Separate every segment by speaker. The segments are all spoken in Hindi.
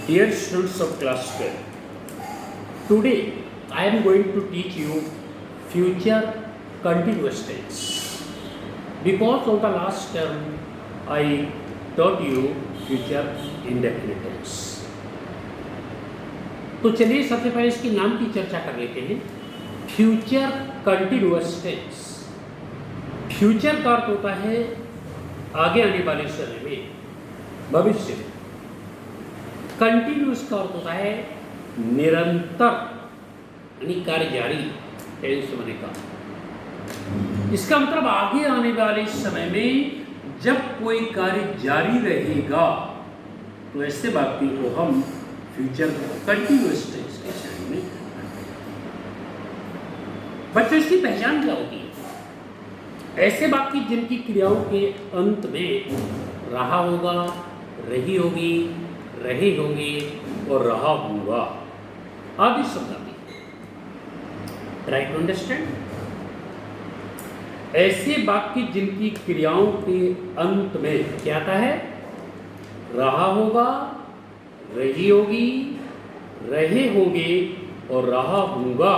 Speaker 1: Dear students of class 12, today I am going to teach you future continuous tense. Because of the last term I taught you future indefinite tense. तो चलिए सबसे पहले इसके नाम की चर्चा कर लेते हैं. Future continuous tense. फ्यूचर का अर्थ होता है आगे आने वाले समय में, भविष्य में. कंटिन्यूअस का अर्थ होता है निरंतर, यानी कार्य जारी, टेंस होने का. इसका मतलब आगे आने वाले समय में जब कोई कार्य जारी रहेगा तो ऐसे वाक्य को हम फ्यूचर कंटिन्यूअस टेंस के श्रेणी में. बच्चों, इसकी पहचान क्या होती है? ऐसे वाक्य जिनकी क्रियाओं के अंत में रहा होगा, रही होगी, रहे होंगे और रहा होगा आदि शब्द आते हैं. Try to understand. ऐसे वाक्य जिनकी क्रियाओं के अंत में क्या आता है? रहा होगा, रही होगी, रहे होंगे और रहा होगा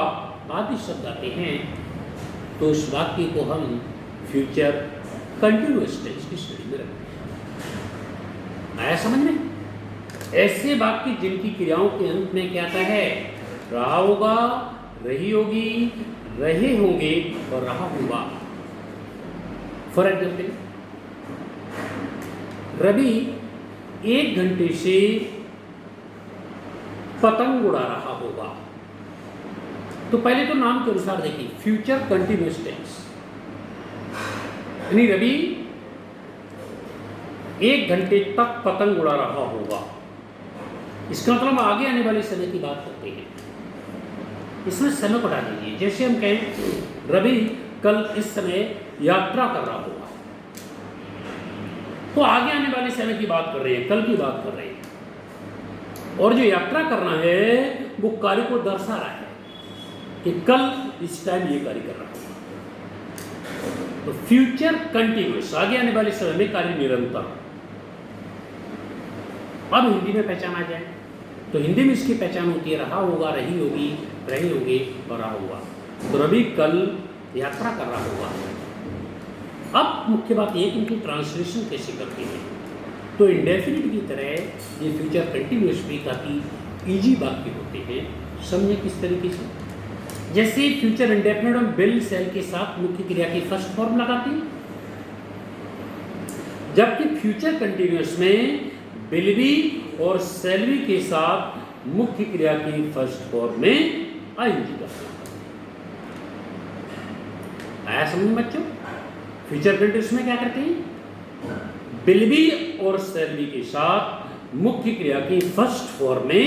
Speaker 1: आदि शब्द आते हैं. तो उस वाक्य को हम फ्यूचर कंटिन्यूअस टेंस की श्रेणी में रखते हैं. आया समझ में? ऐसे वाक्य जिनकी क्रियाओं के अंत में क्या आता है? रहा होगा, रही होगी, रहे होंगे और रहा होगा. फॉर एग्जाम्पल, रवि 1 घंटे से पतंग उड़ा रहा होगा. तो पहले तो नाम के अनुसार देखिए, फ्यूचर कंटिन्यूअस टेंस, यानी रवि 1 घंटे तक पतंग उड़ा रहा होगा. इसका मतलब हम आगे आने वाले समय की बात करते हैं. इसमें समय को डाल दीजिए. जैसे हम कहें रवि कल इस समय यात्रा कर रहा होगा, तो आगे आने वाले समय की बात कर रहे हैं, कल की बात कर रहे हैं. और जो यात्रा करना है वो कार्य को दर्शा रहा है कि कल इस टाइम ये कार्य कर रहा है. तो फ्यूचर कंटिन्यूअस, आगे आने वाले समय में कार्य निरंतर. अब हिंदी में पहचान आ जाए तो हिंदी में इसकी पहचान होती है रहा होगा, रही होगी, रहे होंगे और रहा होगा. तो रवि कल यात्रा कर रहा होगा. अब मुख्य बात यह कि इनकी ट्रांसलेशन कैसे करते हैं. तो इंडेफिनिट की तरह ये फ्यूचर कंटिन्यूअस भी काफ़ी ईजी वाक्य होते हैं. समझे किस तरीके से? जैसे फ्यूचर इंडेफिनिट हम विल सेल के साथ मुख्य क्रिया की फर्स्ट फॉर्म लगाते हैं, जबकि फ्यूचर कंटिन्यूअस में विल बी और शैल बी के साथ मुख्य क्रिया की फर्स्ट फॉर्म में आईएनजी का प्रयोग. आया समझ में बच्चों? फ्यूचर कंटिन्यूअस में क्या करते हैं? विल बी और शैल बी के साथ मुख्य क्रिया की फर्स्ट फॉर्म में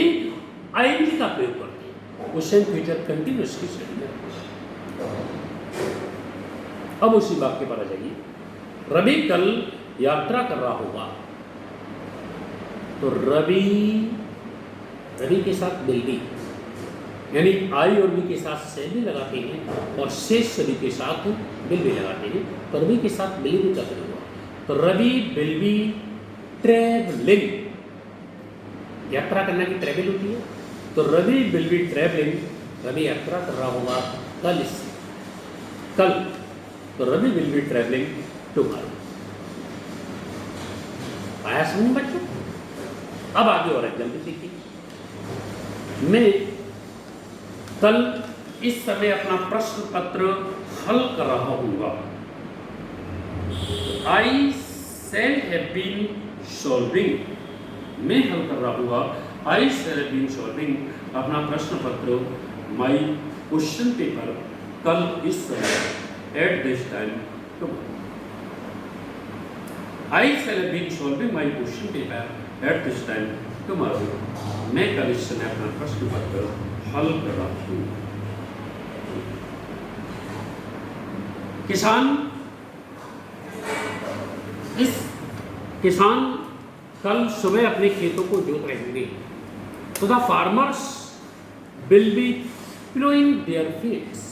Speaker 1: आईएनजी का प्रयोग करते हैं. उसे फ्यूचर कंटिन्यूअस की श्रेणी में रखते हैं. अब उसी वाक्य पर आ जाइए. रवि कल यात्रा कर रहा होगा. तो रवि के साथ विल बी, यानी आई और बी के साथ से भी लगाते हैं और शेष सभी के साथ विल बी लगाते हैं. तो रवि के साथ विल बी का प्रयोग हुआ. तो रवि विल बी ट्रैवलिंग, यात्रा करना की ट्रैवल होती है. तो Ravi will be travelling, Ravi यात्रा कर रहा होगा कल. कल तो Ravi will be travelling tomorrow. आया समझ बच्चों? अब आगे और एग्जाम्पल देखिए. मैं कल इस समय अपना प्रश्न पत्र हल कर रहा हूँगा. I shall have been solving, मैं हल कर रहा हूँगा. I shall have been solving अपना प्रश्न पत्र, माई क्वेश्चन पेपर, कल इस समय, at this time tomorrow. I shall have been solving my question paper at this time tomorrow. मैं कल इस समय अपना प्रश्न पत्र हल कर रहा हूँ. किसान कल सुबह अपने खेतों को जोत रहे होंगे. तो the farmers will be ploughing there fields,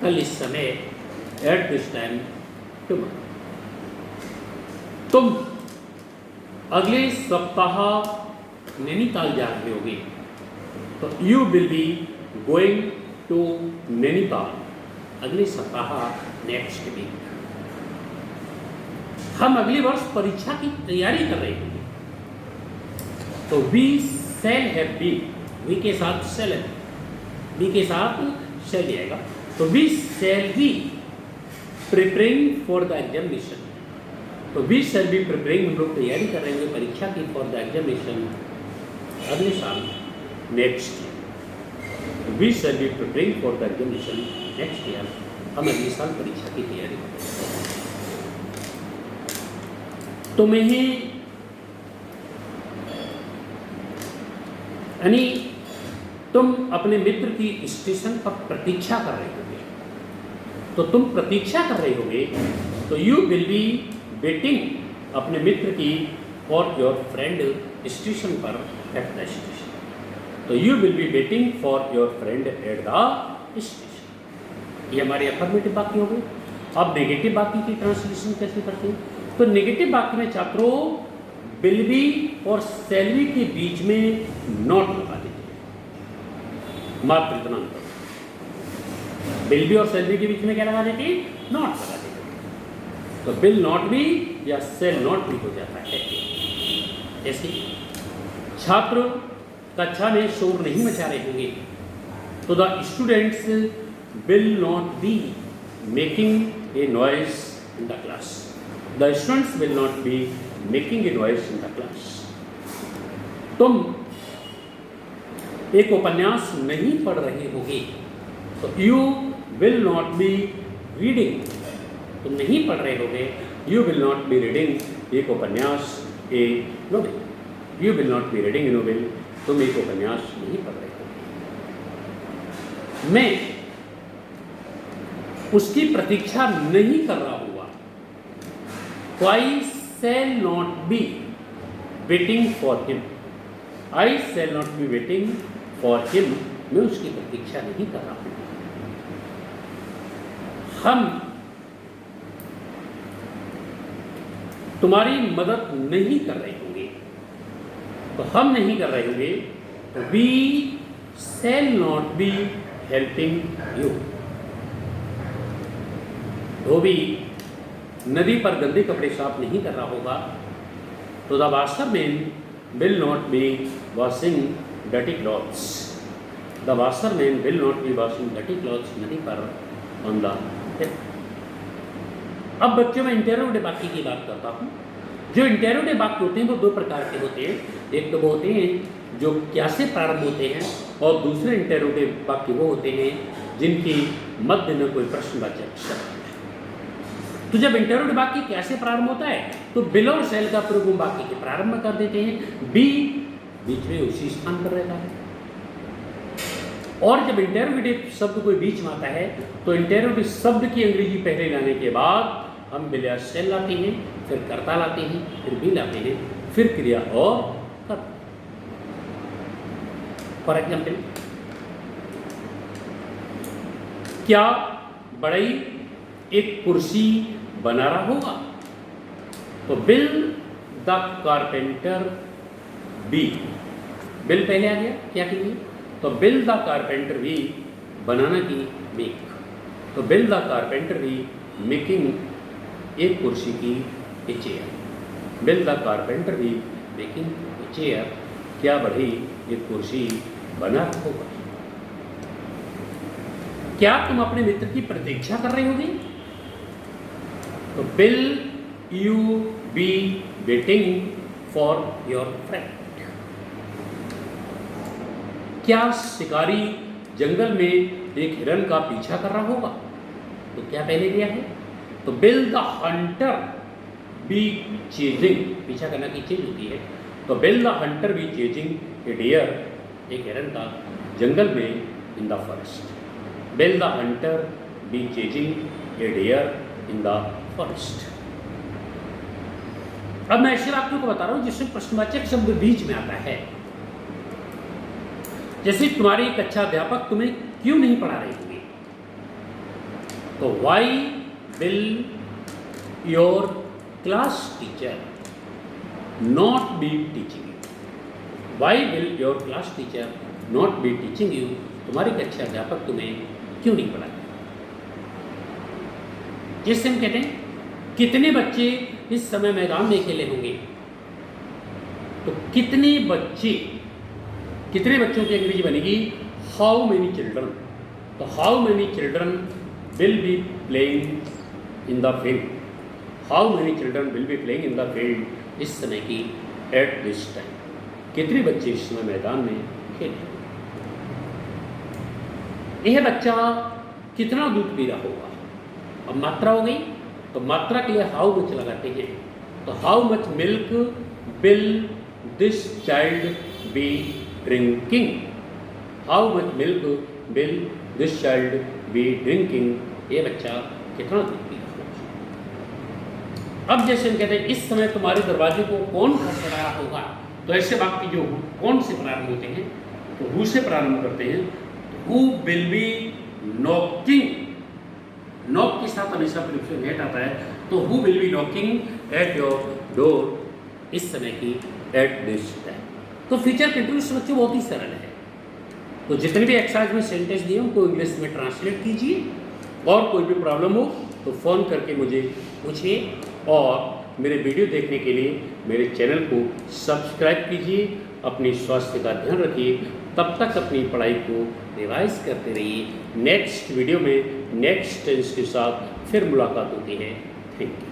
Speaker 1: कल इस समय, एट दिस टाइम टुमारो. तुम अगले सप्ताह नैनीताल जा रहे होगे, तो you will be going to Nainital अगले सप्ताह, नेक्स्ट वीक। हम अगले वर्ष परीक्षा की तैयारी कर रहे होंगे, तो we shall have been, we के साथ शैल है, वी के साथ शैल आएगा, तो we shall be preparing for the examination. तो वी शैल बी प्रिपेयरिंग, हम लोग तैयारी कर रहे हैं परीक्षा की, फॉर द एग्जामिनेशन अगले साल, next year. We shall be preparing for the examination next year, हम अगले साल परीक्षा की तैयारी कर रहे हैं। तुम्हें यानी तुम अपने मित्र की स्टेशन पर प्रतीक्षा कर रहे होगे, तो तुम प्रतीक्षा कर रहे होगे, तो यू विल बी वेटिंग अपने मित्र की फॉर योर फ्रेंड स्टेशन पर एट द स्टेशन। तो you will be waiting for your friend at the station. ये हमारे अफर्मेटिव वाक्य हो गए। अब नेगेटिव वाक्य की ट्रांसलेशन कैसे करते हैं? तो नेगेटिव वाक्य में छात्रों विल बी और शैल बी के बीच में नॉट लगा देते हैं, मात्र इतना अंतर। विल बी और शैल बी के बीच में क्या लगा देते हैं? नॉट लगा देते हैं। तो विल नॉट बी या शैल नॉट बी हो जाता है। ऐसे छात्र कक्षा में शोर नहीं मचा रहे होंगे, तो the students will not be making A noise in the class. The students will not be making A noise in the class. तुम एक उपन्यास नहीं पढ़ रहे होगे, तो you will not be reading, तुम नहीं पढ़ रहे होगे, you will not be reading एक उपन्यास, ए novel. You will not be reading A novel, तुम एक उपन्यास नहीं पढ़ रहे होगे। मैं उसकी प्रतीक्षा नहीं कर रहा हूँगा, I shall not be waiting for him. I shall not be waiting for him. मैं उसकी प्रतीक्षा नहीं कर रहा हूँ। हम तुम्हारी मदद नहीं कर रहे होंगे, तो हम नहीं कर रहे होंगे, तो we shall not be helping you. धोबी नदी पर गंदे कपड़े साफ नहीं कर रहा होगा, तो the washerman will not be washing dirty clothes. The washerman will not be washing dirty clothes नदी पर ऑन द हिल। अब बच्चों में इंटेरोगेटिव वाक्य की बात करता हूँ। जो इंटेरोगेटिव वाक्य होते हैं वो दो प्रकार के होते हैं। एक तो वो होते हैं जो क्या से प्रारंभ होते हैं, और दूसरे इंटेरोगेटिव वाक्य वो होते हैं जिनकी मध्य में कोई प्रश्नवाचक शब्द। तो जब इंटेरोगेटिव वाक्य कैसे प्रारंभ होता है, तो विल और शैल का प्रयोग हम वाक्य के प्रारंभ में कर देते हैं, बी बीच में उसी स्थान पर रहता है। और जब इंटेरोगेटिव शब्द कोई बीच में आता है, तो इंटेरोगेटिव शब्द की अंग्रेजी पहले लाने के बाद हम विल या शैल लाते हैं, फिर कर्ता लाते हैं, फिर बी लाते हैं, फिर क्रिया और कर्ता। फॉर एग्जाम्पल, क्या बढ़ई एक कुर्सी बना रहा होगा, तो will the carpenter be, will पहले आ गया, क्या के लिए, तो विल द कारपेंटर बी बनाना की मेक, तो will the carpenter be making एक कुर्सी की a chair. Will the carpenter be making a chair, क्या बढ़ी एक कुर्सी बना रहा होगा। क्या तुम अपने मित्र की प्रतीक्षा कर रहे होगे, तो will you be waiting for your friend. क्या शिकारी जंगल में एक हिरन का पीछा कर रहा होगा, तो क्या पहले दिया है, तो will the hunter be chasing, पीछा करना की चीज होती है, तो will the hunter be chasing a deer, एक हिरन का जंगल में in the forest. Will the hunter be chasing a deer in the forest. अब मैं ऐसे वाक्यों को बता रहा हूं जिसमें प्रश्नवाचक शब्द बीच में आता है। जैसे तुम्हारी कक्षा अध्यापक तुम्हें क्यों नहीं पढ़ा रहे होंगे, तो why will your class teacher not be teaching you. Why will your class teacher not be teaching you, तुम्हारी कक्षा अध्यापक तुम्हें क्यों नहीं पढ़ाए। जिससे हम कहते हैं कितने बच्चे इस समय मैदान में खेले होंगे, तो कितने बच्चों की अंग्रेजी बनेगी हाउ मेनी चिल्ड्रन। तो how many children will be playing in the field, how many children will be playing in the field, इस समय की एट दिस टाइम, कितने बच्चे इस समय मैदान में खेले। यह बच्चा कितना दूध पी रहा होगा। अब मात्रा हो गई, तो मात्रा के लिए हाउ मच लगाते हैं। तो how much milk will this child B drinking, how much milk will this child B drinking, ये बच्चा कितना दूध पी रहा होगा। अब जैसे हम कहते हैं इस समय तुम्हारे दरवाजे को कौन खटखटा होगा, तो ऐसे वाक्य जो कौन से प्रारंभ होते हैं, तो हु से प्रारंभ करते हैं। Who will be knocking, knock के साथ हमेशा प्रीफिक्स नेट आता है, तो who will be knocking at your door, इस समय की एट दिस टाइम। तो फ्यूचर कंटिन्यूअस बच्चों बहुत ही सरल है। तो जितने भी एक्सरसाइज में सेंटेंस दिए उनको इंग्लिश में ट्रांसलेट कीजिए, और कोई भी प्रॉब्लम हो तो फ़ोन करके मुझे पूछिए, और मेरे वीडियो देखने के लिए मेरे चैनल को सब्सक्राइब कीजिए। अपनी स्वास्थ्य का ध्यान रखिए, तब तक अपनी पढ़ाई को रिवाइज करते रहिए। नेक्स्ट वीडियो में नेक्स्ट टेंस के साथ फिर मुलाकात होती है। Thank you.